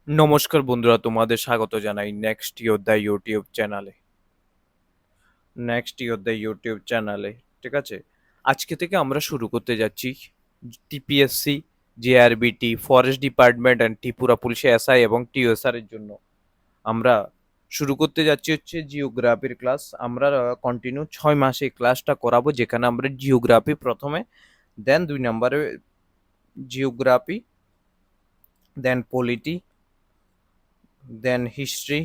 নমস্কার বন্ধুরা, তোমাদের স্বাগত জানাই নেক্সট যোদ্ধা ইউটিউব চ্যানেলে। ঠিক আছে, আজকে থেকে আমরা শুরু করতে যাচ্ছি TPSC, JRBT, forest department and Tripura police SI এবং টিওএসআর এর জন্য আমরা শুরু করতে যাচ্ছি হচ্ছে জিওগ্রাফির ক্লাস। আমরা কন্টিনিউ 6 মাসে এই ক্লাসটা করাবো, যেখানে আমরা জিওগ্রাফি প্রথমে, দেন 2 নম্বরে জিওগ্রাফি, দেন পলিটি, দেন হিস্ট্রি,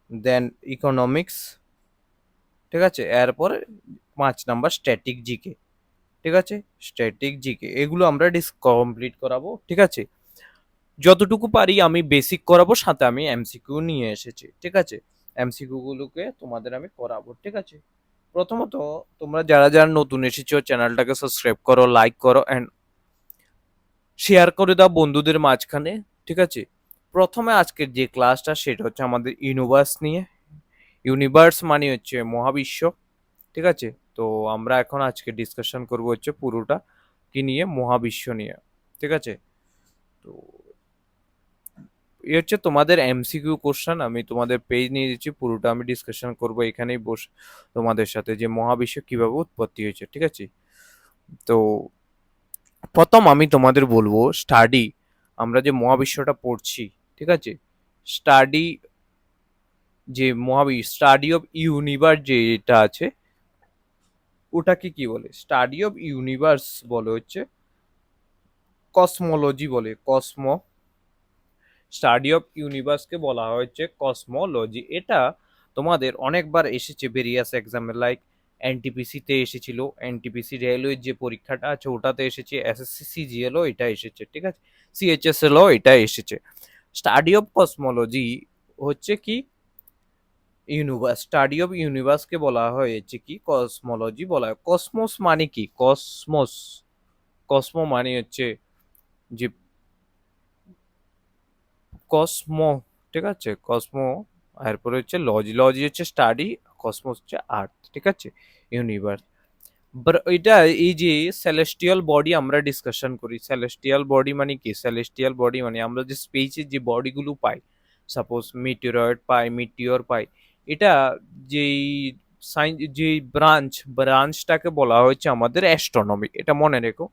দেন ইকোনমিক্স। ঠিক আছে, এরপরে 5 নাম্বার স্ট্যাটিক জিকে। ঠিক আছে, স্ট্যাটিক জিকে এগুলো আমরা কমপ্লিট করাবো। ঠিক আছে, যতটুকু পারি আমি বেসিক করাবো, সাথে আমি এমসিকিউ নিয়ে এসেছি। ঠিক আছে, এমসিকিউ গুলোকে তোমাদের আমি করাবো। ঠিক আছে, প্রথমত তোমরা যারা যারা নতুন এসেছো চ্যানেলটাকে সাবস্ক্রাইব করো, লাইক করো অ্যান্ড শেয়ার করে দাও বন্ধুদের মাঝখানে। ঠিক আছে, প্রথমে আজকের যে ক্লাসটা সেটা হচ্ছে আমাদের ইউনিভার্স নিয়ে। ইউনিভার্স মানে হচ্ছে মহাবিশ্ব। ঠিক আছে, তো আমরা এখন আজকে ডিসকাশন করব হচ্ছে পুরোটা কি নিয়ে, মহাবিশ্ব নিয়ে। ঠিক আছে, তো এই হচ্ছে তোমাদের এমসিকিউ কোশ্চেন। আমি তোমাদের পেজ নিয়ে দিচ্ছি, পুরোটা আমি ডিসকাশন করব এখানেই বসে তোমাদের সাথে, যে মহাবিশ্ব কিভাবে উৎপত্তি হয়েছে। ঠিক আছে, তো প্রথম আমি তোমাদের বলবো স্টাডি, আমরা যে মহাবিশ্বটা পড়ছি। ঠিক আছে, স্টাডি, যে মহাবিশ্ব, স্টাডি অফ ইউনিভার্স যেটা আছে ওটাকে কি বলে? স্টাডি অফ ইউনিভার্স বলে হচ্ছে কসমোলজি বলে। স্টাডি অফ ইউনিভার্সকে বলা হচ্ছে কসমোলজি। এটা তোমাদের অনেকবার এসেছে ভেরিয়াস এক্সামে, লাইক এনটিপিসিতে এসেছিল, এনটিপিসি রেলওয়ে যে পরীক্ষাটা আছে ওটাতে এসেছে, এসএসসি সিজিএলও এটা এসেছে। ঠিক আছে, সিএইচএসএলও এটা এসেছে। স্টাডি অফ কসমোলজি হচ্ছে কি, ইউনিভার্স, স্টাডি অফ ইউনিভার্সকে বলা হয়েছে কি কসমোলজি বলা হয়। কসমোস মানে কি? কসমো মানে হচ্ছে যে কসমো। ঠিক আছে, কসমো, এরপরে হচ্ছে লজি, লজি হচ্ছে স্টাডি, কসমোস হচ্ছে আর্থ। ঠিক আছে, ইউনিভার্স। এটা এই যে সেলেস্টিয়াল বডি আমরা ডিসকাশন করি, সেলেস্টিয়াল বডি মানে কি? সেলেস্টিয়াল বডি মানে আমরা যে স্পেসে যে বডিগুলো পাই, সাপোজ মিটিওরয়েড পাই, মিটিওর পাই, এটা যেই সাইন্স, যে ব্রাঞ্চটাকে বলা হয়েছে আমাদের অ্যাস্ট্রোনমি, এটা মনে রেখো।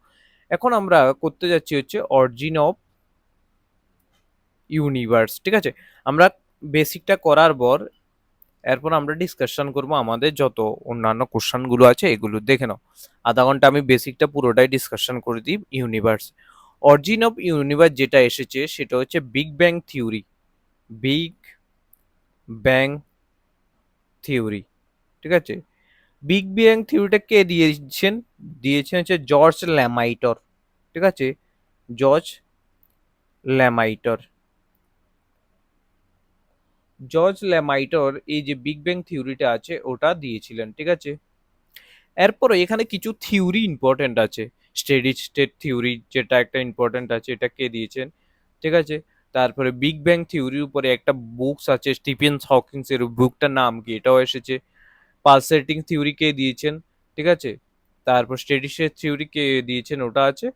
এখন আমরা করতে যাচ্ছি হচ্ছে অরিজিন অফ ইউনিভার্স। ঠিক আছে, আমরা বেসিকটা করার পর এরপর আমরা ডিসকাশন করব আমাদের যত অন্যান্য কোশ্চেনগুলো আছে এগুলো দেখে নাও। আধা ঘন্টা আমি বেসিকটা পুরোটাই ডিসকাশন করে দিই। ইউনিভার্স, অরিজিন অফ ইউনিভার্স যেটা এসেছে সেটা হচ্ছে Big Bang theory. Big Bang theory. ঠিক আছে, বিগ ব্যাং থিওরিটা কে দিয়েছেন? দিয়েছেন হচ্ছে জর্জ ল্যামাইটর। ঠিক আছে, জর্জ ল্যামাইটর। জর্জ ল্যামাইটর এই যে বিগ ব্যাং থিওরিটা আছে ওটা দিয়েছিলেন। ঠিক আছে, এরপরে এখানে কিছু থিওরি ইম্পর্টেন্ট আছে। স্টেডি স্টেট থিওরি যেটা একটা ইম্পর্টেন্ট আছে, এটা কে দিয়েছেন? ঠিক আছে, তারপরে বিগ ব্যাং থিওরির উপরে একটা বুকস আছে স্টিফেন হকিংস এর, বুকটার নাম কি এটাও এসেছে। পালসেটিং থিওরি কে দিয়েছেন? ঠিক আছে, তারপর স্টেডি স্টেট থিওরি কে দিয়েছেন ওটা আছে।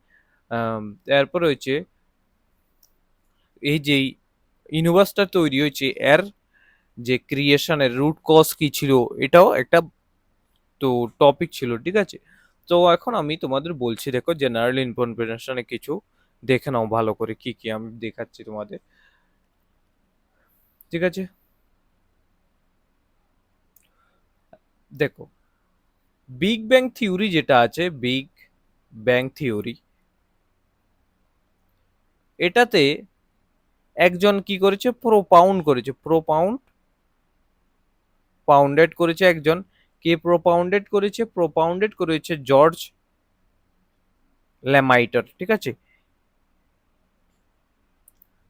তারপরে হচ্ছে এই যে ইউনিভার্সটা তৈরি হয়েছে এর যে ক্রিয়েশনের রুট কজ কি ছিল, এটাও একটা তো টপিক ছিল। ঠিক আছে, তো এখন আমি তোমাদের বলছি, দেখো জেনারেল ইনফরমেশনে কিছু দেখে নাও ভালো করে, কি কি আমি দেখাচ্ছি তোমাদের। ঠিক আছে, দেখো বিগ ব্যাং থিওরি যেটা আছে, বিগ ব্যাং থিওরি, এটাতে একজন কি করেছে, প্রোপাউন্ডেড করেছে একজন। কে প্রোপাউন্ডেড করেছে? প্রোপাউন্ডেড করেছে জর্জ ল্যামাইটার। ঠিক আছে,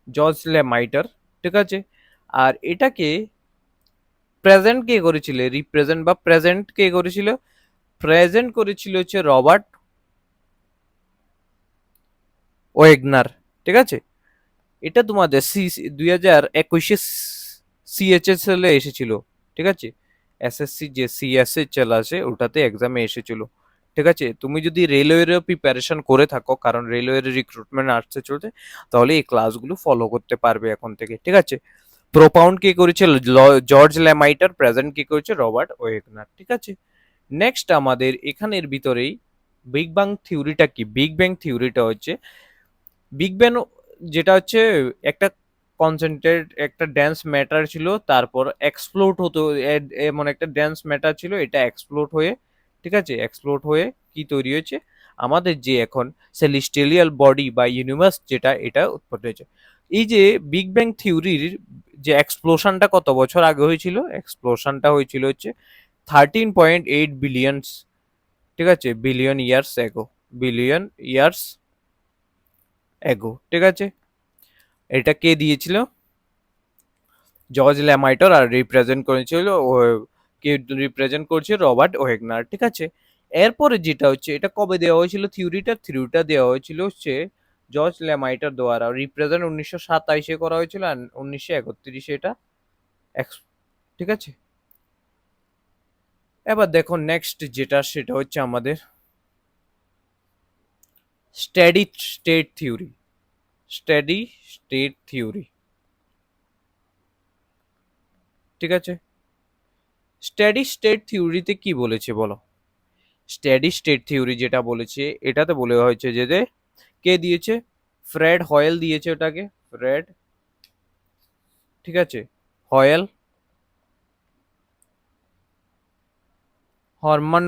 জর্জ ল্যামাইটার। ঠিক আছে, আর এটাকে প্রেজেন্ট কে করেছিল, রিপ্রেজেন্ট বা প্রেজেন্ট কে করেছিল? প্রেজেন্ট করেছিল হচ্ছে রবার্ট ওয়েগনার। ঠিক আছে, এটা তোমাদের 2021 সিএইচএসএল এসেছিল। ঠিক আছে, এসএসসি যে সিএসএইচএল আছে ওটাতে এক্সামে এসেছিল। ঠিক আছে, তুমি যদি রেলওয়ের প্রিপারেশন করে থাকো, কারণ রেলওয়ের রিক্রুটমেন্ট আসছে চলছে, তাহলে এই ক্লাসগুলো ফলো করতে পারবে এখন থেকে। ঠিক আছে, প্রোপাউন্ড কে করেছে জর্জ ল্যামাইটার, প্রেজেন্ট কে করেছে রবার্ট ওয়েগনার। ঠিক আছে, নেক্সট আমাদের এখানের ভিতরেই বিগ ব্যাং থিওরিটা কি? বিগ ব্যাং থিওরিটা হচ্ছে, বিগ ব্যাং যেটা হচ্ছে একটা কনসেন্ট্রেট একটা ডেন্স ম্যাটার ছিল, তারপর এক্সপ্লোড হতো, এমন একটা ডেন্স ম্যাটার ছিল, এটা এক্সপ্লোড হয়ে, ঠিক আছে, এক্সপ্লোড হয়ে কি তৈরি হয়েছে, আমাদের যে এখন সেলিস্টেলিয়াল বডি বা ইউনিভার্স যেটা, এটা উৎপন্ন হয়েছে। এই যে বিগ ব্যাং থিওরির যে এক্সপ্লোশনটা কত বছর আগে হয়েছিল, এক্সপ্লোশনটা হয়েছিল হচ্ছে 13.8 বিলিয়ন, ঠিক আছে, billion years ago, billion years ago. ঠিক আছে, এটা কে দিয়েছিল? জর্জ ল্যামাইটার, আর রিপ্রেজেন্ট করেছিল কে রিপ্রেজেন্ট করছে? Robert Wegener. ঠিক আছে, এরপরে যেটা হচ্ছে, এটা কবে দেওয়া হয়েছিল থিওরিটা? থিওরিটা দেওয়া হয়েছিল হচ্ছে জর্জ ল্যামাইটার দ্বারা, রিপ্রেজেন্ট 1927-এ করা হয়েছিল, আর 1931-এ এটা ঠিক আছে। এবার দেখো নেক্সট যেটা, সেটা হচ্ছে আমাদের steady state theory. Steady state theory, ঠিক আছে। স্টেডি স্টেট থিওরিতে কি বলেছে বলো? স্টেডি স্টেট থিওরি যেটা বলেছে, এটাতে বলে হয়েছে যে কে দিয়েছে? ফ্রেড হয়েল দিয়েছে ওটাকে, ফ্রেড, ঠিক আছে, Hoyle, Hermann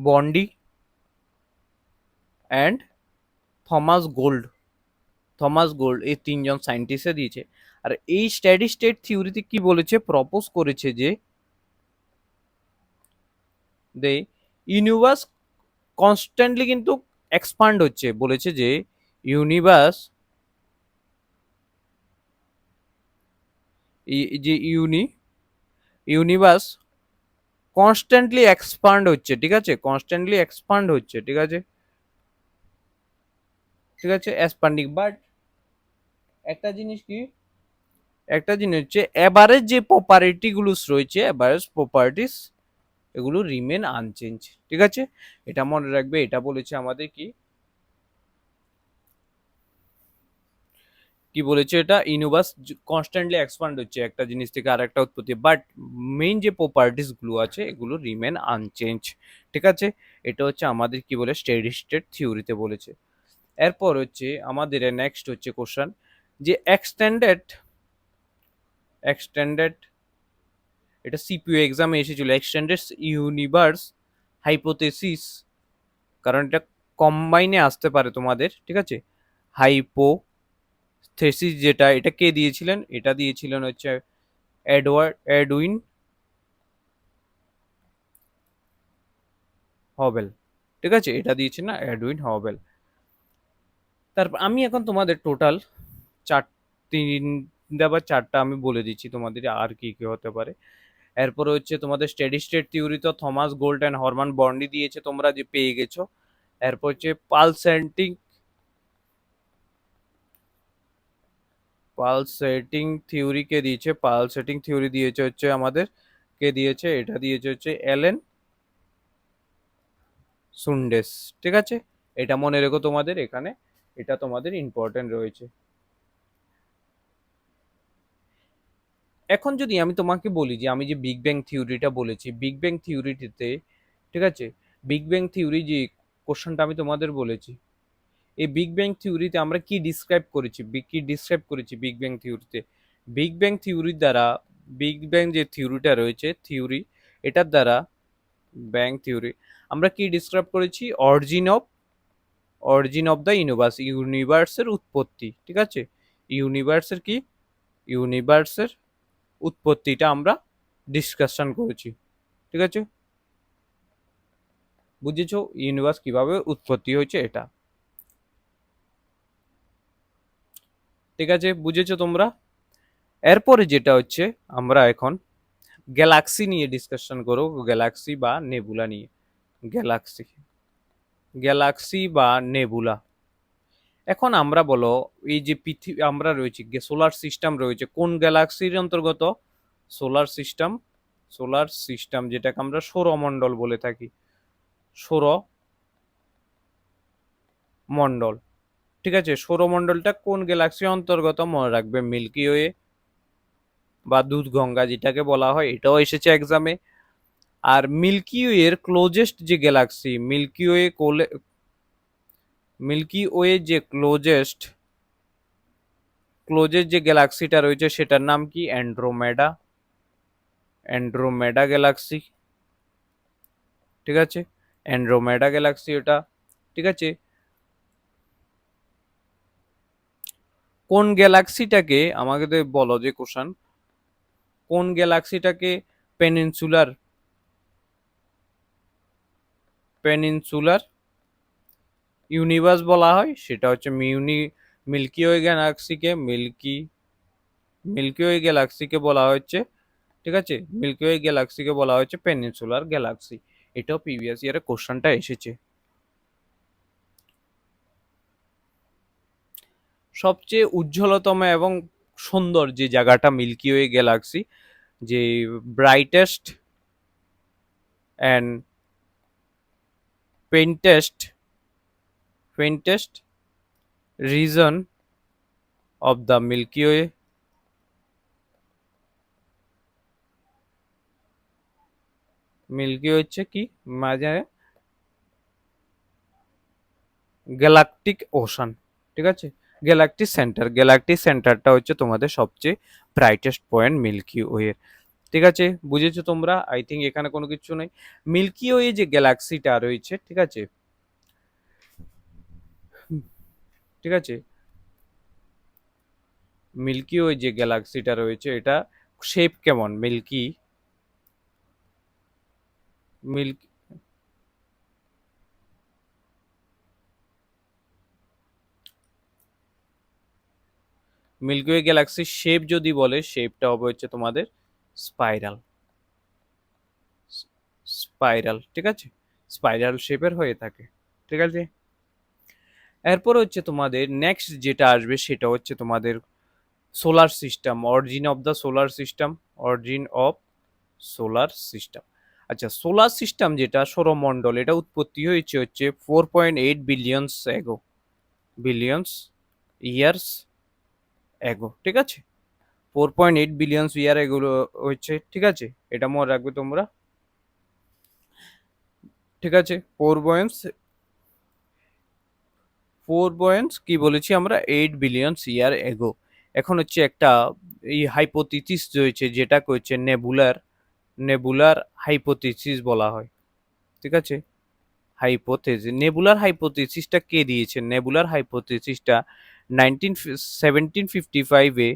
Bondi and Thomas Gold. Thomas Gold, এই তিনজন সায়েন্টিস্টে দিয়েছে। আর এই স্টেডি স্টেট থিওরিতে কি বলেছে, প্রপোজ করেছে যে দে ইউনিভার্স কনস্ট্যান্টলি কিন্তু এক্সপান্ড হচ্ছে, বলেছে যে ইউনিভার্স, যে ইউনিভার্স কনস্ট্যান্টলি এক্সপান্ড হচ্ছে, ঠিক আছে, কনস্ট্যান্টলি এক্সপান্ড হচ্ছে, ঠিক আছে, ঠিক আছে, এক্সপান্ডিং। বাট একটা জিনিস কি, একটা জিনিস হচ্ছে এভারেজ যে প্রপার্টি গুলো রয়েছে, এভারেজ প্রপার্টিস, এগুলো রিমেন আনচেঞ্জ। ঠিক আছে, এটা মনে রাখবে। এটা বলেছে আমাদের কি, কি বলেছে এটা, ইউনিভার্স কনস্ট্যান্টলি এক্সপান্ড হচ্ছে একটা জিনিস থেকে আর একটা উৎপত্তি, বাট মেইন যে প্রপার্টিস গুলো আছে এগুলো রিমেন আনচেঞ্জ। ঠিক আছে, এটা হচ্ছে আমাদের কি বলে, স্টেডি স্টেট থিওরিতে বলেছে। এরপর হচ্ছে আমাদের নেক্সট হচ্ছে কোশ্চেন, যে এক্সটেন্ডেড, এক্সটেন্ডেড, এটা সিপিইউ এক্সামে এসেছিল, এক্সটেন্ডেড ইউনিভার্স হাইপোথেসিস, কারণ এটা কম্বাইনে আসতে পারে তোমাদের। ঠিক আছে, হাইপোথেসিস যেটা, এটা কে দিয়েছিলেন? এটা দিয়েছিলেন হচ্ছে এডউইন হবেল। ঠিক আছে, এটা দিয়েছে না এডউইন হবেল। তারপর আমি এখন তোমাদের টোটাল চার, তিনটা বা চারটা আমি বলে দিচ্ছি তোমাদের আর কি কি হতে পারে। এরপরে হচ্ছে তোমাদের স্টেডি স্টেট থিওরি তো থমাস গোল্ড অ্যান্ড হরমান বন্ডি দিয়েছে, তোমরা যে পেয়ে গেছো। এরপর হচ্ছে পালসেটিং থিওরি কে দিয়েছে? পালসেটিং থিওরি দিয়েছে হচ্ছে আমাদের, কে দিয়েছে? এটা দিয়েছে হচ্ছে এলেন সুন্ডেস। ঠিক আছে, এটা মনে রেখো তোমাদের এখানে, এটা তোমাদের ইম্পর্টেন্ট রয়েছে। এখন যদি আমি তোমাকে বলি যে আমি যে বিগ ব্যাং থিওরিটা বলেছি, বিগ ব্যাং থিওরিটিতে, ঠিক আছে, বিগ ব্যাং থিওরি যে কোশ্চেনটা আমি তোমাদের বলেছি, এই বিগ ব্যাং থিওরিতে আমরা কি ডিসক্রাইব করেছি, কি ডিসক্রাইব করেছি বিগ ব্যাং থিওরিতে? বিগ ব্যাং থিওরির দ্বারা, বিগ ব্যাং যে থিওরিটা রয়েছে, থিওরি, এটার দ্বারা, ব্যাং থিওরি, আমরা কি ডিসক্রাইব করেছি? অরিজিন অফ দ্য ইউনিভার্স, ইউনিভার্সের উৎপত্তি। ঠিক আছে, ইউনিভার্সের কি, ইউনিভার্সের উৎপত্তিটা আমরা ডিসকাশন করেছি। ঠিক আছে, বুঝেছো ইউনিভার্স কিভাবে উৎপত্তি হয়েছে এটা? ঠিক আছে, বুঝেছো তোমরা? এরপরে যেটা হচ্ছে, আমরা এখন গ্যালাক্সি নিয়ে ডিসকাশন করব, গ্যালাক্সি বা নেবুলা নিয়ে। গ্যালাক্সি, গ্যালাক্সি বা নেবুলা। এখন আমরা বলো, এই যে পৃথিবী আমরা রয়েছি, সোলার সিস্টেম রয়েছে, কোন গ্যালাক্সির অন্তর্গত? সোলার সিস্টেম, সোলার সিস্টেম যেটাকে আমরা সৌরমণ্ডল বলে থাকি, সৌরমণ্ডল। ঠিক আছে, সৌরমণ্ডলটা কোন গ্যালাক্সির অন্তর্গত মনে রাখবে, মিল্কি ওয়ে বা দুধ গঙ্গা যেটাকে বলা হয়, এটাও এসেছে এক্সামে। আর মিল্কি ওয়ের ক্লোজেস্ট যে গ্যালাক্সি, মিল্কি ওয়ে যে ক্লোজেস্ট যে গ্যালাক্সিটা রয়েছে সেটার নাম কি, অ্যান্ড্রোমেডা। অ্যান্ড্রোমেডা গ্যালাক্সি, ঠিক আছে, অ্যান্ড্রোমেডা গ্যালাক্সি ওটা। ঠিক আছে, কোন গ্যালাক্সিটাকে আমাকে বলো যে কোশ্চেন, কোন গ্যালাক্সিটাকে পেনিনসুলার পেনিনসুলার ইউনিভার্স বলা হয়, সেটা হচ্ছে মিল্কি ওয়ে গ্যালাক্সিকে মিল্কি ওয়ে গ্যালাক্সিকে বলা হচ্ছে, ঠিক আছে, মিল্কি ওয়ে গ্যালাক্সিকে বলা হচ্ছে পেনিনসুলার গ্যালাক্সি। এটাও প্রিভিয়াস ইয়ারে কোশ্চেনটা এসেছে। সবচেয়ে উজ্জ্বলতম এবং সুন্দর যে জায়গাটা মিল্কি ওয়ে গ্যালাক্সি, যে brightest and faintest faintest region of the Milky Way, Milky হচ্ছে কি মাঝে গ্যালাকটিক ওশান, ঠিক আছে, গ্যালাকটিক সেন্টারটা হচ্ছে তোমাদের সবচেয়ে ব্রাইটেস্ট পয়েন্ট মিল্কি ওয়ে। ঠিক আছে, বুঝেছো তোমরা? আই থিঙ্ক এখানে কোনো কিছু নেই। মিল্কি ওয়ে যে গ্যালাক্সিটা রয়েছে, ঠিক আছে, ঠিক আছে, মিল্কি ওয়ে যে গ্যালাক্সিটা রয়েছে এটা শেপ কেমন, মিল্কি মিল্কি ওয়ে গ্যালাক্সির শেপ যদি বলে, শেপটা হবে হচ্ছে তোমাদের স্পাইরাল, ঠিক আছে, স্পাইরাল শেপের হয়ে থাকে। ঠিক আছে, এরপর হচ্ছে তোমাদের নেক্সট যেটা আসবে সেটা হচ্ছে তোমাদের solar system, origin of solar system. আচ্ছা, সোলার সিস্টেম যেটা সৌরমণ্ডল, এটা উৎপত্তি হয়েছে হচ্ছে 4.8 বিলিয়ন্স ইয়ার্স এগো, ঠিক আছে, 4.8 বিলিয়ন ইয়ার এগুলো হচ্ছে, ঠিক আছে, এটা মনে রাখবে তোমরা। ঠিক আছে, ফোর পয়েন্টস কি বলেছি আমরা, 8 বিলিয়ন ইয়ার এগো। এখন হচ্ছে একটা এই হাইপোথিসিস রয়েছে যেটাকে হচ্ছে নেবুলার হাইপোথিসিস বলা হয়, ঠিক আছে, নেবুলার হাইপোথিসিসটা কে দিয়েছেন? নেবুলার হাইপোথিসিসটা 1755-এ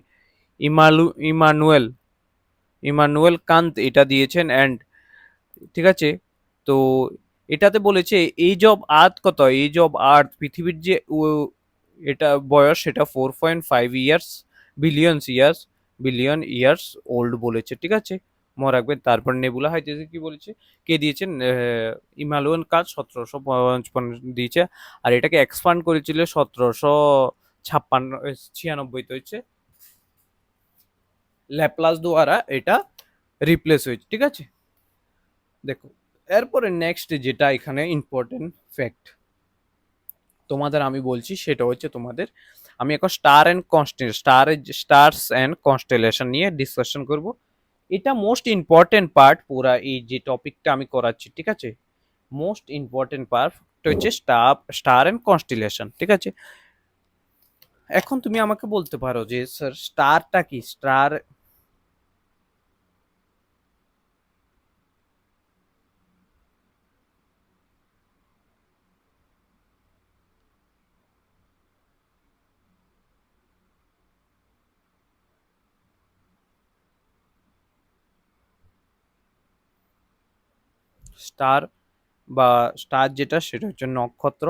ইমালু ইমানুয়েল ইমানুয়েল কান্ত এটা দিয়েছেন। অ্যান্ড ঠিক আছে, তো এটাতে বলেছে এজ অফ আর্থ কত, এজ অফ আর্থ পৃথিবীর যে এটা বয়স, সেটা 4.5 বিলিয়ন ইয়ার্স ওল্ড বলেছে, ঠিক আছে, মনে রাখবেন। তারপর নেবুলা হাইপোথিসিস কি বলেছে, কে দিয়েছেন? ইমালুয়ান কাজ 1755 দিয়েছে। আর এটাকে এক্সপান্ড করেছিল 1756-96 হচ্ছে ল্যাপ্লাস দ্বারা এটা রিপ্লেস হয়েছে, ঠিক আছে। দেখো, এরপরে নেক্সট যেটা এখানে ইম্পর্টেন্ট ফ্যাক্ট তোমাদের আমি বলছি, সেটা হচ্ছে তোমাদের, আমি এখন স্টারস অ্যান্ড কনস্টেলেশন নিয়ে ডিসকাশন করব। এটা মোস্ট ইম্পর্টেন্ট পার্ট, পুরা এই যে টপিকটা আমি করাচ্ছি, ঠিক আছে, মোস্ট ইম্পর্টেন্ট পার্ট হচ্ছে স্টার অ্যান্ড কনস্টেলেশন, ঠিক আছে। এখন তুমি আমাকে বলতে পারো যে স্যার স্টারটা কি, স্টার স্টার যেটা সেটা হচ্ছে নক্ষত্র,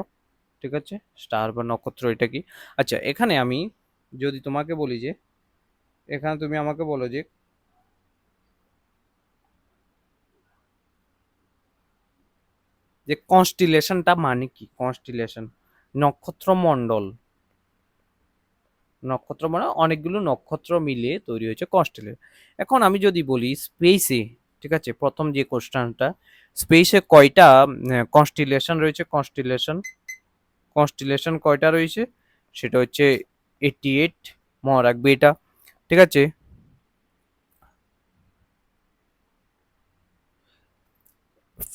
ঠিক আছে, স্টার বা নক্ষত্র এটা কি? আচ্ছা, এখানে আমি যদি তোমাকে বলি যে, এখানে তুমি আমাকে বলো যে কনস্টিলেশনটা মানে কি, নক্ষত্র মণ্ডল, নক্ষত্র মানে অনেকগুলো নক্ষত্র মিলিয়ে তৈরি হয়েছে কনস্টেলেশন। এখন আমি যদি বলি স্পেসে, ঠিক আছে, প্রথম যে কোশ্চেনটা, স্পেসে কয়টা কনস্টিলেশন রয়েছে, কনস্টিলেশন কয়টা রয়েছে, সেটা হচ্ছে 88, মনে রাখবে এটা। ঠিক আছে,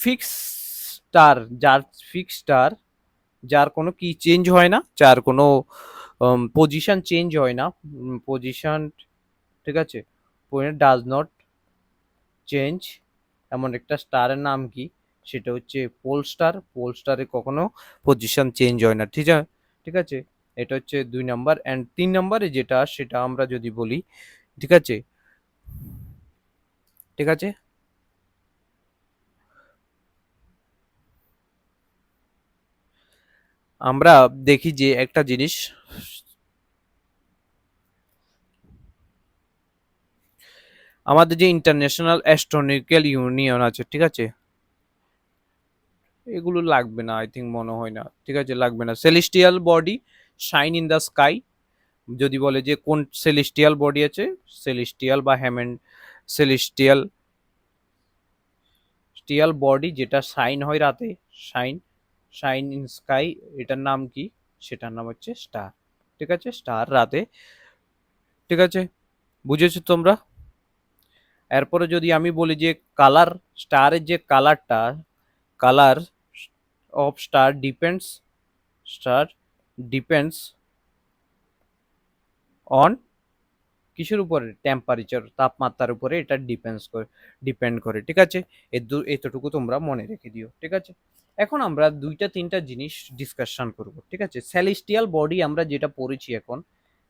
ফিক্স স্টার, যার ফিক্স স্টার, যার কোনো কি চেঞ্জ হয় না, যার কোনো পজিশন চেঞ্জ হয় না, পজিশন, ঠিক আছে, ডাজ নট চেঞ্জ, এমন একটা স্টারের নাম কি, সেটা হচ্ছে পোল স্টার। পোল স্টারে কখনো পজিশন চেঞ্জ হয় না। ঠিক আছে, ঠিক আছে, এটা হচ্ছে 2 নম্বর। অ্যান্ড 3 নম্বরে যেটা, সেটা আমরা যদি বলি, ঠিক আছে, ঠিক আছে, আমরা দেখি যে একটা জিনিস, আমাদের যে ইন্টারন্যাশনাল অ্যাস্ট্রোনমিক্যাল ইউনিয়ন আছে, ঠিক আছে, এগুলো লাগবে না, আই থিঙ্ক, মনে হয় না, ঠিক আছে, লাগবে না। Celestial body shine in the sky, যদি বলে যে কোন সেলেস্টিয়াল বডি আছে, সেলেস্টিয়াল বা হ্যামেন্ড, সেলেস্টিয়াল স্টিয়াল বডি যেটা শাইন হয় রাতে, শাইন, শাইন ইন স্কাই, এটার নাম কি, সেটার নাম হচ্ছে স্টার। ঠিক আছে, স্টার রাতে, ঠিক আছে, বুঝেছো তোমরা? এরপরে যদি আমি বলি যে কালার, স্টারের যে কালারটা, colour of star depends on কিসের উপরে, টেম্পারেচার, তাপমাত্রার উপরে এটা ডিপেন্ড করে। ঠিক আছে, এতটুকু তোমরা মনে রেখে দিও। ঠিক আছে, এখন আমরা 2-3টা জিনিস ডিসকাশন করব। ঠিক আছে, সেলেস্টিয়াল বডি আমরা যেটা পড়েছি এখন,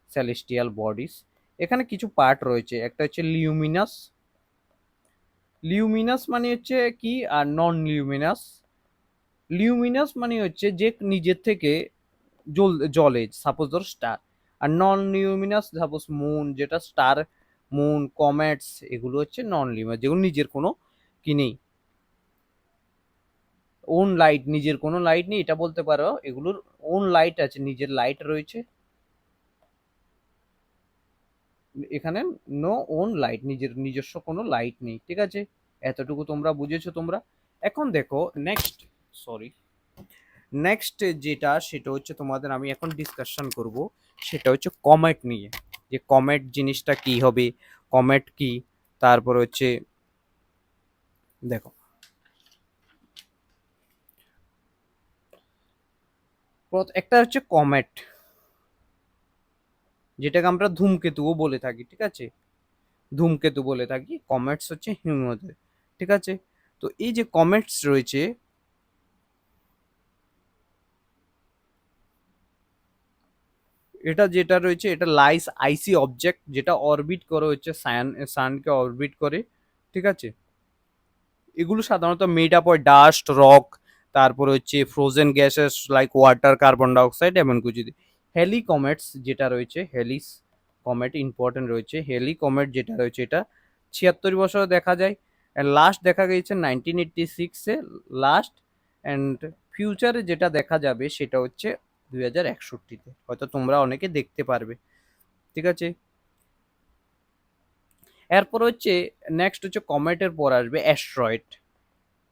সেলেস্টিয়াল বডিস, এখানে কিছু পার্ট রয়েছে। একটা হচ্ছে লিউমিনাস, লিউমিনাস মানে হচ্ছে কি, আর নন লিউমিনাস। লিউমিনাস মানে হচ্ছে যে নিজের থেকে জ্বলে, সাপোজ ধর স্টার। আর নন লিউমিনাস, সাপোজ মুন, যেটা স্টার, মুন, কমেটস, এগুলো হচ্ছে নন লিউমিনাস, যেগুলো নিজের কোনো কি নেই, ওন লাইট, নিজের কোনো লাইট নেই, এটা বলতে পারো। এগুলোর ওন লাইট আছে, নিজের লাইট রয়েছে, এখানে নো ওন লাইট, নিজস্ব কোনো লাইট নেই। ঠিক আছে, এতটুকু তোমরা বুঝেছো তোমরা। এখন দেখো নেক্সট, সরি, নেক্সট যেটা, সেটা হচ্ছে তোমাদের আমি এখন ডিসকাশন করব, সেটা হচ্ছে কমেট নিয়ে, যে কমেট জিনিসটা কি হবে, কমেট কি, তারপর হচ্ছে দেখো, একটা হচ্ছে কমেট, যেটাকে আমরা ধূমকেতুও বলে থাকি। ঠিক আছে, ধূমকেতু বলে থাকি, কমেটস হচ্ছে হিমোদের। ঠিক আছে, তো এই যে কমেটস রয়েছে, এটা যেটা রয়েছে, এটা লাইস আইসি অবজেক্ট, যেটা অরবিট করে হচ্ছে সানকে অরবিট করে। ঠিক আছে, এগুলো সাধারণত মেড আপ হয় ডাস্ট, রক, তারপরে হচ্ছে frozen gases like water, carbon dioxide, এমন কিছু। হেলি কমেটস যেটা রয়েছে, হেলিস কমেট ইম্পর্টেন্ট রয়েছে। হেলি কমেট যেটা রয়েছে, এটা 76 বছরে দেখা যায়, অ্যান্ড লাস্ট দেখা গেছে 1986-এ লাস্ট। অ্যান্ড ফিউচারে যেটা দেখা যাবে, সেটা হচ্ছে 2061-তে, হয়তো তোমরা অনেকে দেখতে পারবে। ঠিক আছে, এরপর হচ্ছে নেক্সট হচ্ছে কমেটের পর আসবে অ্যাস্ট্রয়েড।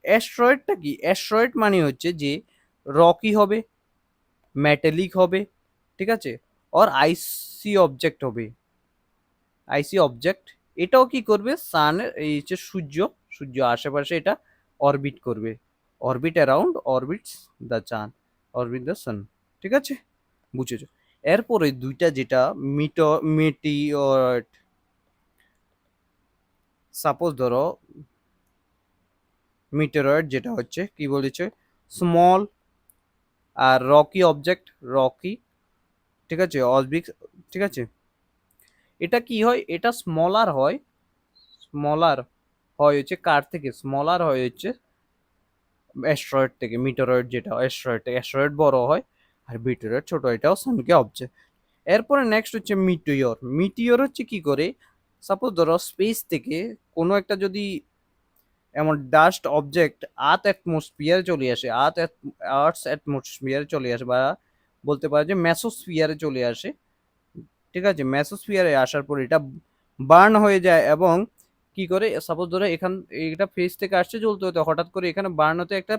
অ্যাস্ট্রয়েডটা কি, অ্যাস্ট্রয়েড মানে হচ্ছে যে রকি হবে, মেটালিক হবে, ঠিক আছে, আর আইসি অবজেক্ট হবে, আইসি অবজেক্ট। এটাও কি করবে, সানের এই হচ্ছে সূর্য আশেপাশে এটা অরবিট করবে, অরবিট অ্যারাউন্ড, অরবিটস দ্য চান, অরবিট দ্য সান। ঠিক আছে, বুঝেছো? এরপরে দুইটা যেটা, মিটিওর, সাপোজ ধরো মিটেরয়েড, যেটা হচ্ছে কি বলেছে, স্মল আর রকি অবজেক্ট, রকি, ঠিক আছে, অসবিক, ঠিক আছে, এটা কি হয়, এটা স্মলার হয়, স্মলার হয় হচ্ছে কার থেকে, স্মলার হয় হচ্ছে অ্যাস্ট্রয়েড থেকে। মিটেরয়েড যেটা, অ্যাস্ট্রয়েড থেকে, অ্যাস্ট্রয়েড বড় হয়, আর মিটেরয়েড ছোট, এটাও সানকে অবজেক্ট। এরপরে নেক্সট হচ্ছে মিটিওর। মিটিওর হচ্ছে কি করে, সাপোজ ধরো স্পেস থেকে কোনো একটা যদি এমন ডাস্ট অবজেক্ট আর্থ অ্যাটমসফিয়ারে চলে আসে, আর্থস অ্যাটমসফিয়ারে চলে আসে, বা বলতে পারে যে মেসোস্ফিয়ারে চলে আসে। ঠিক আছে, মেসোস্ফিয়ারে আসার পর এটা বার্ন হয়ে যায়, এবং কি করে, সাপোজ ধরো এটা ফেস থেকে আসছে জ্বলতে হতে, হঠাৎ করে এখানে বার্ন হতে একটা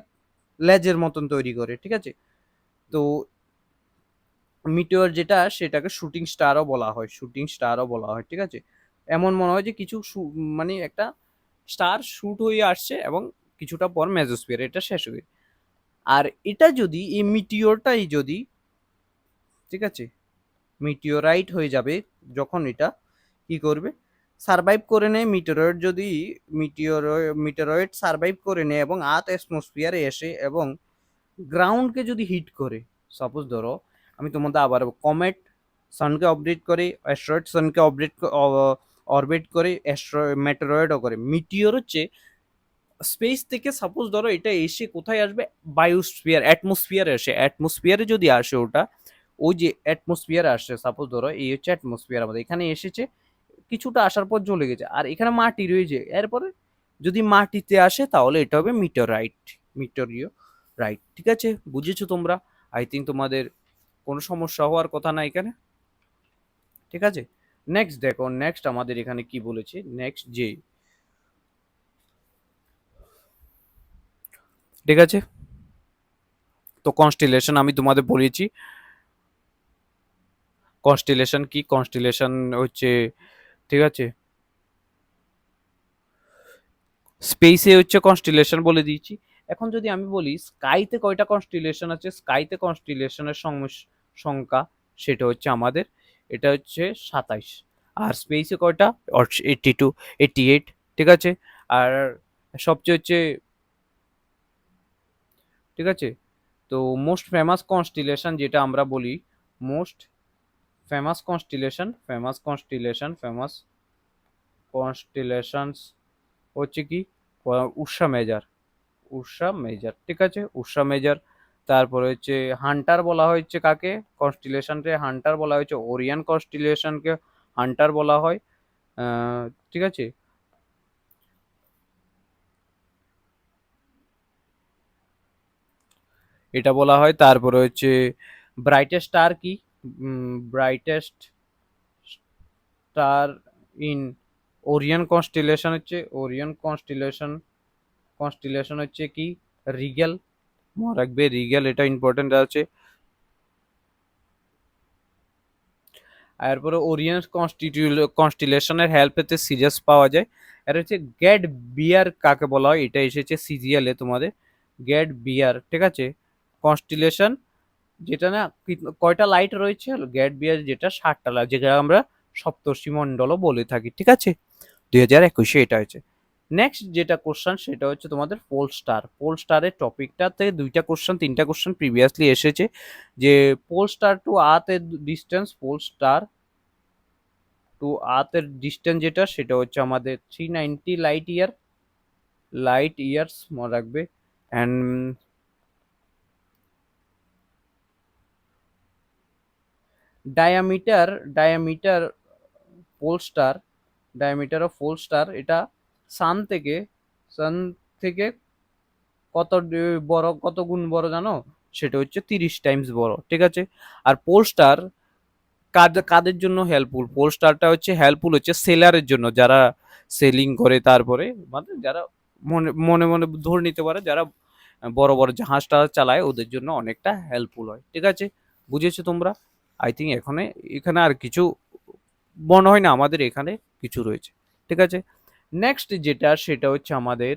লেজের মতন তৈরি করে, ঠিক আছে। তো মিটিওর যেটা সেটাকে শুটিং স্টারও বলা হয়, শুটিং স্টারও বলা হয়, ঠিক আছে। এমন মনে হয় যে কিছু মানে একটা স্টার শুট হয়ে আসছে এবং কিছুটা পর মেজোস্ফিয়ার এটা শেষ হয়ে, আর এটা যদি এই মিটিওরটাই যদি, ঠিক আছে, মিটিওরাইট হয়ে যাবে, যখন এটা কি করবে, সারভাইভ করে নেয় মিটেরয়েড, যদি মিটেরয়েড সারভাইভ করে নেয় এবং আর্থ অ্যাটমসফিয়ারে এসে এবং গ্রাউন্ডকে যদি হিট করে, সাপোজ ধরো আমি তোমাদের আবার কমেট সানকে অবরিট করে, অ্যাস্ট্রয়েড সানকে অরবিট করে, মেটেরয়েডও করে, মিটিওর হচ্ছে স্পেস থেকে, সাপোজ ধরো এটা এসে কোথায় আসবে, বায়োস্ফিয়ার অ্যাটমসফিয়ারে আসে, অ্যাটমসফিয়ারে যদি আসে ওটা, ওই যে অ্যাটমসফিয়ারে আসছে, সাপোজ ধরো এই হচ্ছে অ্যাটমসফিয়ার আমাদের এখানে এসেছে, কিছুটা আসার পর জ্বলে গেছে, আর এখানে মাটি রয়েছে, এরপরে যদি মাটিতে আসে তাহলে এটা হবে মিটোরাইট, মিটোরিও রাইট, ঠিক আছে, বুঝেছো তোমরা? আই থিঙ্ক তোমাদের কোনো সমস্যা হওয়ার কথা না এখানে, ঠিক আছে। নেক্সট দেখো, নেক্সট আমাদের এখানে কি বলেছে, নেক্সট যে, ঠিক আছে, তো কনস্টিলেশন আমি তোমাদের বলেছি, কনস্টিলেশন কি, কনস্টিলেশন হচ্ছে, ঠিক আছে, স্পেসে হচ্ছে কনস্টিলেশন বলে দিয়েছি। এখন যদি আমি বলি স্কাইতে কয়টা কনস্টিলেশন আছে, স্কাইতে কনস্টিলেশনের সংখ্যা সেটা হচ্ছে আমাদের, এটা হচ্ছে 27, আর স্পেসে কয়টা, 82, 88, ঠিক আছে। আর সবচেয়ে হচ্ছে, ঠিক আছে, তো মোস্ট ফেমাস কনস্টিলেশন যেটা আমরা বলি, মোস্ট ফেমাস কনস্টিলেশনস হচ্ছে কি, উর্সা মেজর, উর্সা মেজর, ঠিক আছে, উর্সা মেজর। তারপরে হচ্ছে হান্টার বলা হয়েছে কাকে, কনস্টিলেশনকে হান্টার বলা হয়েছে, ওরিয়ন কনস্টিলেশনকে হান্টার বলা হয়, ঠিক আছে। এটা বলা হয়। তারপরে হচ্ছে ব্রাইটেস্ট স্টার কি, brightest star in Orion constellation হচ্ছে, ওরিয়ন কনস্টিলেশন হচ্ছে কি, রিগেল, মনে রাখবে রিগেল, এটা ইম্পর্টেন্ট আছে। এরপরে ওরিয়ন কনস্টিলেশনের হেল্প পেতে সিরিয়াস পাওয়া যায়। এটা হচ্ছে গ্যাড বিয়ার কাকে বলা হয়, এটা এসেছে সিজিএলে তোমাদের, গ্যাড বিয়ার, ঠিক আছে, কনস্টিলেশন যেটা না, কয়টা লাইট রয়েছে, গ্যাড বিয়ার যেটা 60টা লাইট, যেটা আমরা সপ্তর্ষি মণ্ডলও বলে থাকি, ঠিক আছে। 2021 এটা হয়েছে। নেক্সট যেটা কোশ্চেন সেটা হচ্ছে তোমাদের পোল স্টার, পোল স্টারের টপিকটাতে দুইটা কোশ্চেন তিনটা কোশ্চেন প্রিভিয়াসলি এসেছে, যে পোল স্টার টু আর্থ এর distance, pole star to earth এর ডিস্টেন্স যেটা সেটা হচ্ছে আমাদের 390 লাইট ইয়ার্স, মনে রাখবে। And diameter diameter pole star diameter of pole star এটা সান থেকে সান থেকে বড়, কত গুণ বড় জানো, সেটা হচ্ছে 30 টাইমস বড়, ঠিক আছে। আর পোল স্টার কাদের জন্য হেল্পফুল, পোল স্টারটা হচ্ছে হেল্পফুল হচ্ছে সেলারের জন্য, যারা সেলিং করে, তারপরে মানে যারা মনে মনে মনে ধরে নিতে পারে, যারা বড় বড় জাহাজটা চালায় ওদের জন্য অনেকটা হেল্পফুল হয়, ঠিক আছে, বুঝেছো তোমরা? আই থিঙ্ক এখানে এখানে আর কিছু মনে হয় না আমাদের এখানে কিছু রয়েছে, ঠিক আছে। নেক্সট যেটা সেটা হচ্ছে আমাদের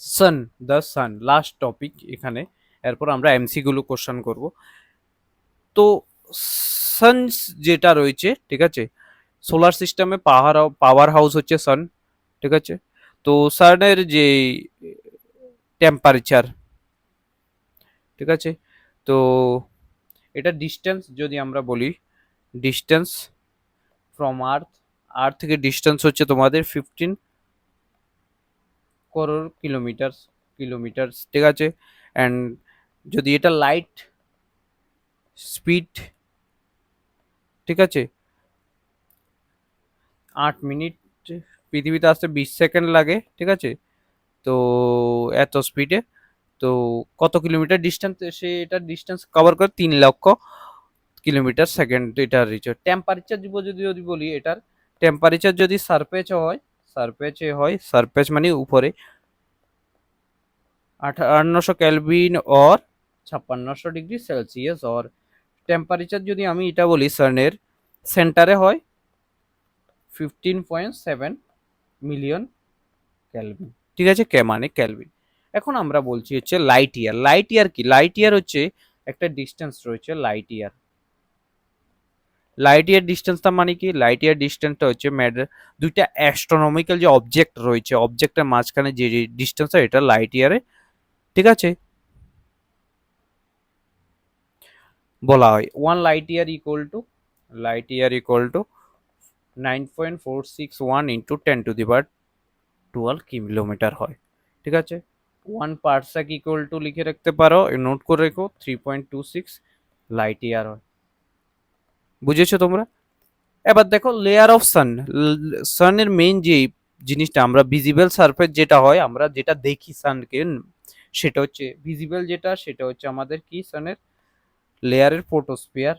সান, দ্য সান, লাস্ট টপিক এখানে। এরপর আমরা এমসি গুলো কোশ্চেন করব। তো সান যেটা রয়েছে, ঠিক আছে, সোলার সিস্টেমে পাওয়ার হাউস হচ্ছে সান, ঠিক আছে। তো সানের যে টেম্পারেচার, ঠিক আছে, তো এটা ডিস্টেন্স যদি আমরা বলি, ডিস্টেন্স ফ্রম আর্থ, আর্থ থেকে ডিস্টেন্স হচ্ছে তোমাদের 15 crore কিলোমিটার, ঠিক আছে। অ্যান্ড যদি এটা লাইট স্পিড, ঠিক আছে, 8 মিনিট, পৃথিবীতে আসতে 20 সেকেন্ড লাগে, ঠিক আছে। তো এত স্পিডে, তো কত কিলোমিটার ডিস্টেন্স, সে এটার ডিস্টেন্স কভার করে 3 লক্ষ কিলোমিটার সেকেন্ড, এটা রিচ। টেম্পারেচার যদি যদি বলি, এটার টেম্পারেচার যদি সারফেস মানে উপরে 5800 কেলভিন और 5600 ডিগ্রি সেলসিয়াস। और টেম্পারেচার যদি আমি এটা বলি সানের সেন্টারে হয় 15.7 মিলিয়ন কেলভিন, ঠিক আছে, কে মানে কেলভিন। এখন আমরা বলছি হচ্ছে লাইট ইয়ার। লাইট ইয়ার কি? লাইট ইয়ার হচ্ছে একটা ডিস্টেন্স রয়েছে লাইট ইয়ার। লাইট ইয়ার ডিস্টেন্সটা মানে কি? লাইট ইয়ার ডিস্টেন্সটা হচ্ছে দুইটা অ্যাস্ট্রোনমিক্যাল যে অবজেক্ট রয়েছে, অবজেক্টের মাঝখানে যে ডিস্টেন্স হয় এটা লাইট ইয়ারে, ঠিক আছে, বলা হয়। 1 light year equal to 9.461 into 10⁻12 kilometre হয়, ঠিক আছে। 1 পারসেক ইকুয়াল টু লিখে রাখতে পারো, নোট করে রেখো, 3.26 লাইট ইয়ার হয়। বুঝেছো তোমরা? এবার দেখো লেয়ার অফ সান। সানের মেইন যে জিনিসটা আমরা ভিজিবল সারফেস যেটা হয়, আমরা যেটা দেখি সানকে, সেটা হচ্ছে ভিজিবল যেটা, সেটা হচ্ছে আমাদের কি সানের লেয়ারের ফোটোস্ফিয়ার,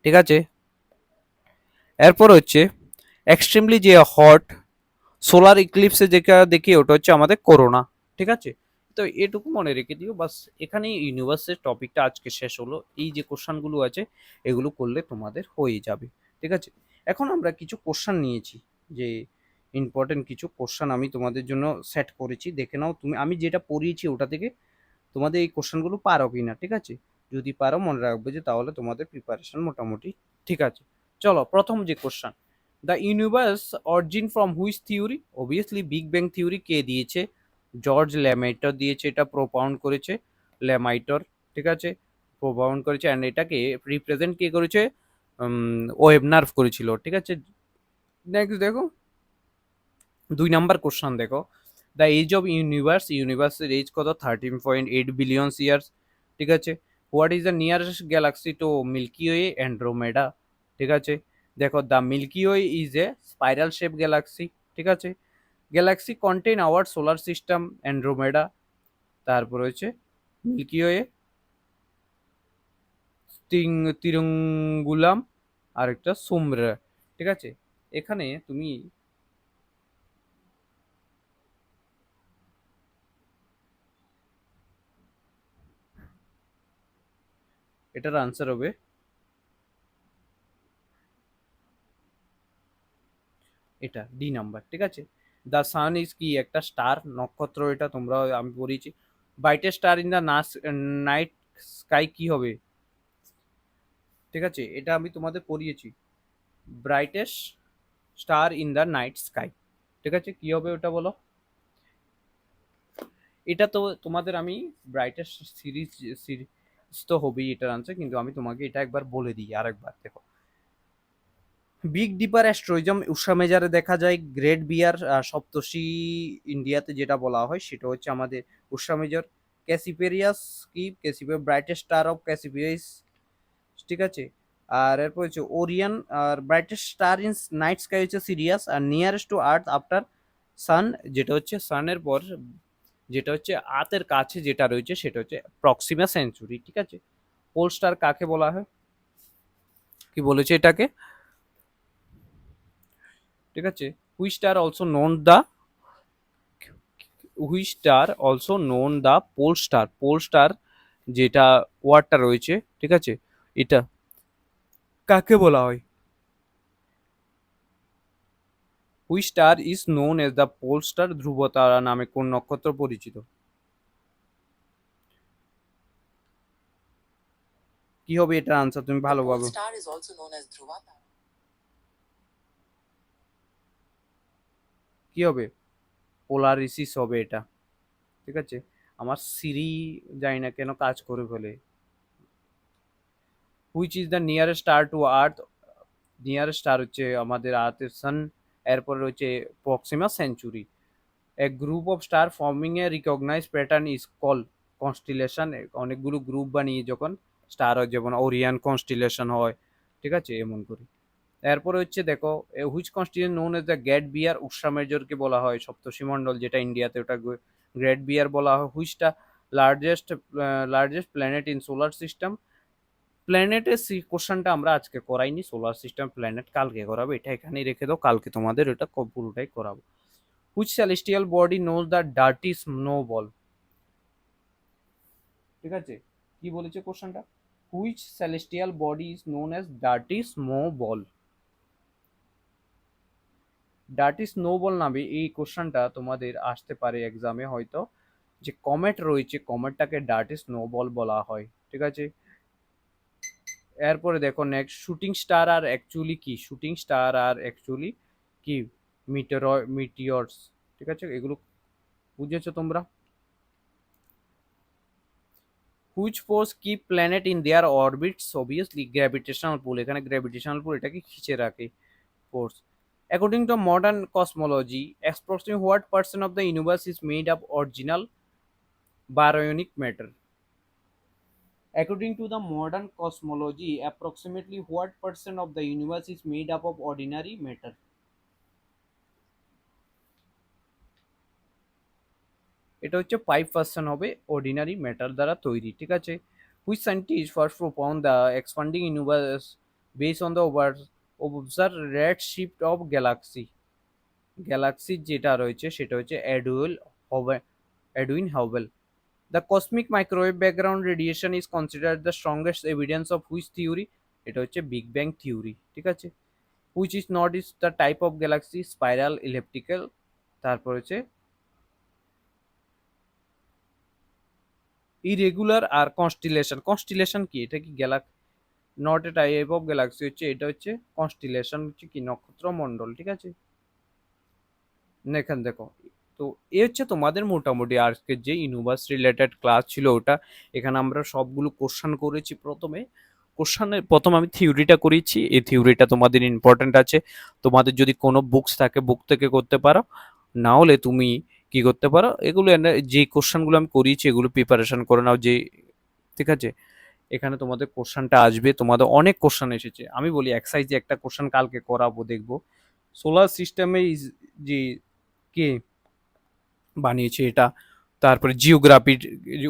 ঠিক আছে। এরপর হচ্ছে এক্সট্রিমলি যে হট সোলার ইক্লিপসে যেটা দেখি ওটা হচ্ছে আমাদের করোনা, ঠিক আছে। তো এটুকু মনে রেখে দিও বাস। এখানেই ইউনিভার্সের টপিকটা আজকে শেষ হলো। এই যে কোশ্চানগুলো আছে এগুলো করলে তোমাদের হয়ে যাবে, ঠিক আছে। এখন আমরা কিছু কোশ্চান নিয়েছি, যে ইম্পর্টেন্ট কিছু কোশ্চান আমি তোমাদের জন্য সেট করেছি, দেখে নাও তুমি। আমি যেটা পড়িয়েছি ওটা থেকে তোমাদের এই কোশ্চানগুলো পারো কি না, ঠিক আছে। যদি পারো মনে রাখবে যে তাহলে তোমাদের প্রিপারেশন মোটামুটি ঠিক আছে। চলো প্রথম যে question, the universe origin from which theory? Obviously Big Bang theory কে দিয়েছে? জর্জ ল্যামাইটর দিয়েছে, এটা প্রোপাউন্ড করেছে ল্যামাইটর, ঠিক আছে, প্রোপাউন্ড করেছে। অ্যান্ড এটাকে রিপ্রেজেন্ট কে করেছে? ওয়েবনার করেছিল, ঠিক আছে। নেক্সট দেখো 2 নাম্বার কোশ্চান দেখো, দ্য এজ অফ ইউনিভার্স, ইউনিভার্সের এজ কত? 13.8 বিলিয়ন ইয়ার্স, ঠিক আছে। What is the nearest galaxy to Milky Way? Andromeda, ঠিক আছে। দেখো the Milky Way is a spiral shape galaxy, ঠিক আছে। Galaxy contain our solar system, Andromeda. তারপর হচ্ছে মিল্কি ওয়ে, তিরুঙ্গুলাম, আর একটা সুমরা, ঠিক আছে। এখানে তুমি এটার আনসার হবে এটা ডি নাম্বার, ঠিক আছে। দ্য সান ইজ কি? একটা স্টার, নক্ষত্র, এটা তোমরা আমি পড়িয়েছি। Brightest star in the night sky কি হবে? ঠিক আছে, এটা আমি তোমাদের পড়িয়েছি। Brightest star in the night sky, ঠিক আছে, কি হবে ওটা বলো? এটা তো তোমাদের আমি ব্রাইটেস্ট সিরিজ তো হবেই এটার আনসার, কিন্তু আমি তোমাকে এটা একবার বলে দিই আরেকবার। দেখো বিগ ডিপার অ্যাস্ট্রোইজম উষা মেজারে দেখা যায়। গ্রেট বিয়ার সপ্তর্ষি ইন্ডিয়াতে যেটা বলা হয় সেটা হচ্ছে আমাদের উষা মেজর। ক্যাসিপেরিয়াস কি? Cassiopeia brightest star of Cassiopeia, ঠিক আছে। আর এরপর হচ্ছে ওরিয়ন। আর brightest star in night sky হচ্ছে সিরিয়াস। আর nearest to Earth after sun, যেটা হচ্ছে সানের পর যেটা হচ্ছে আর্থের কাছে যেটা রয়েছে সেটা হচ্ছে প্রক্সিমা সেঞ্চুরি, ঠিক আছে। পোল স্টার কাকে বলা হয়? কি বলেছে এটাকে, ঠিক আছে। Which star also known the which star also known the pole star? Pole star যেটা ওয়ার্ডটা রয়েছে, ঠিক আছে, এটা কাকে বলা হয়? Which star is known as the pole star? ধ্রুব তারা নামে কোন নক্ষত্র পরিচিত? কি হবে এটার আনসার তুমি ভালোভাবে? কি হবে? পোলারিসিস হবে এটা, ঠিক আছে। আমার সিরি জানি না কেন কাজ করে ফেলে। Which is the nearest star to earth? Nearest star হচ্ছে আমাদের আর্থের সান, এরপরে হচ্ছে Proxima Centauri. A group of star forming a recognise pattern is call constellation. অনেকগুলো গ্রুপ বানিয়ে যখন স্টার হয়, যেমন ওরিয়ান কনস্টিলেশন হয়, ঠিক আছে, এমন করে। এরপরে হচ্ছে দেখো which constellation known as the Great Bear? Ursa মেজরকে বলা হয় সপ্তর্ষি মণ্ডল যেটা ইন্ডিয়াতে, ওটা গ্রেট বিয়ার বলা হয়। হুইচটা largest planet in solar system? প্ল্যানেটের কোশ্চেনটা আমরা আজকে করাইনি, সোলার সিস্টেম প্ল্যানেট কালকে করাবো, এটা এখানেই রেখে দাও, কালকে তোমাদের এটা পুরোটাই করাবো। Which celestial body knows the dirty snowball? ঠিক আছে, কি বলেছে কোশ্চেনটা? Which celestial body is known as dirty snowball? Dirty snowball নামে এই কোশ্চেনটা তোমাদের আসতে পারে এক্সামে হয়তো, যে কমেট রয়েছে কমেটটাকে ডার্টি স্নোবল বলা হয়। ঠিক আছে, এরপরে দেখো next, shooting star are actually কি? শুটিং স্টার আর অ্যাকচুয়ালি কি? মিটিওরস। ঠিক আছে, এগুলো বুঝেছো তোমরা? Which force keep planet in their orbits? Obviously gravitational pull, এখানে গ্র্যাভিটেশনাল পুল এটাকে খিচে রাখে force. According to modern cosmology, approximately what percent of the universe is made up original baryonic matter? According to the modern cosmology, approximately what percent of the universe is made up of ordinary matter? এটা হচ্ছে 5% হবে ordinary matter দ্বারা তৈরি। ঠিক আছে, which scientist first propound the expanding universe base on the observe red shift of galaxy? গ্যালাক্সির যেটা রয়েছে সেটা হচ্ছে Edwin Hubble. The cosmic microwave background radiation is considered the strongest evidence of which theory? এটা হচ্ছে বিগ ব্যাং থিওরি। ঠিক আছে, which is not is the type of galaxy? Spiral, elliptical. তারপর হচ্ছে ইরেগুলার আর কনস্টিলেশন। কনস্টিলেশন কি? এটা কি not a type of Galaxy হচ্ছে, এটা হচ্ছে কনস্টিলেশন হচ্ছে কি নক্ষত্র মণ্ডল। ঠিক আছে, এখানে দেখো, তো এ হচ্ছে তোমাদের মোটামুটি আজকের যে ইউনিভার্স রিলেটেড ক্লাস ছিল ওটা। এখানে আমরা সবগুলো কোশ্চেন করেছি। প্রথম আমি থিওরিটা করেছি, এই থিওরিটা তোমাদের ইম্পর্টেন্ট আছে। তোমাদের যদি কোনো বুকস থাকে বুক থেকে করতে পারো, না হলে তুমি কি করতে পারো, এগুলো যে কোশ্চেনগুলো আমি করিয়েছি এগুলো প্রিপারেশন করে নাও যে। ঠিক আছে, এখানে তোমাদের কোশ্চেনটা আসবে, তোমাদের অনেক কোশ্চেন এসেছে। আমি বলি এক্সারসাইজে একটা কোশ্চেন কালকে করাবো, দেখবো সোলার সিস্টেমে যে কে বানিয়েছে এটা, তারপরে জিওগ্রাফির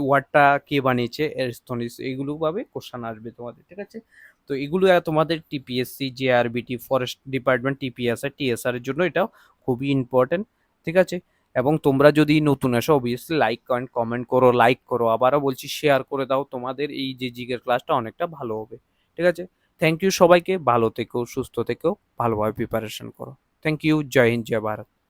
ওয়ার্ডটা কে বানিয়েছে, এরস্থনিস, এইগুলো ভাবে কোশ্চেন আসবে তোমাদের। ঠিক আছে, তো এগুলো তোমাদের TPSC, JRBT, forest department, TPSR, TSR এর জন্য এটা খুবই ইম্পর্টেন্ট। ঠিক আছে, এবং তোমরা যদি নতুন আসো অবভিয়াসলি লাইক কমেন্ট করো, লাইক করো, আবারও বলছি শেয়ার করে দাও, তোমাদের এই যে জিকের ক্লাসটা অনেকটা ভালো হবে। ঠিক আছে, থ্যাংক ইউ সবাইকে, ভালো থেকো, সুস্থ থেকো, ভালোভাবে প্রিপারেশন করো। থ্যাংক ইউ, জয় হিন্দ, জয় ভারত।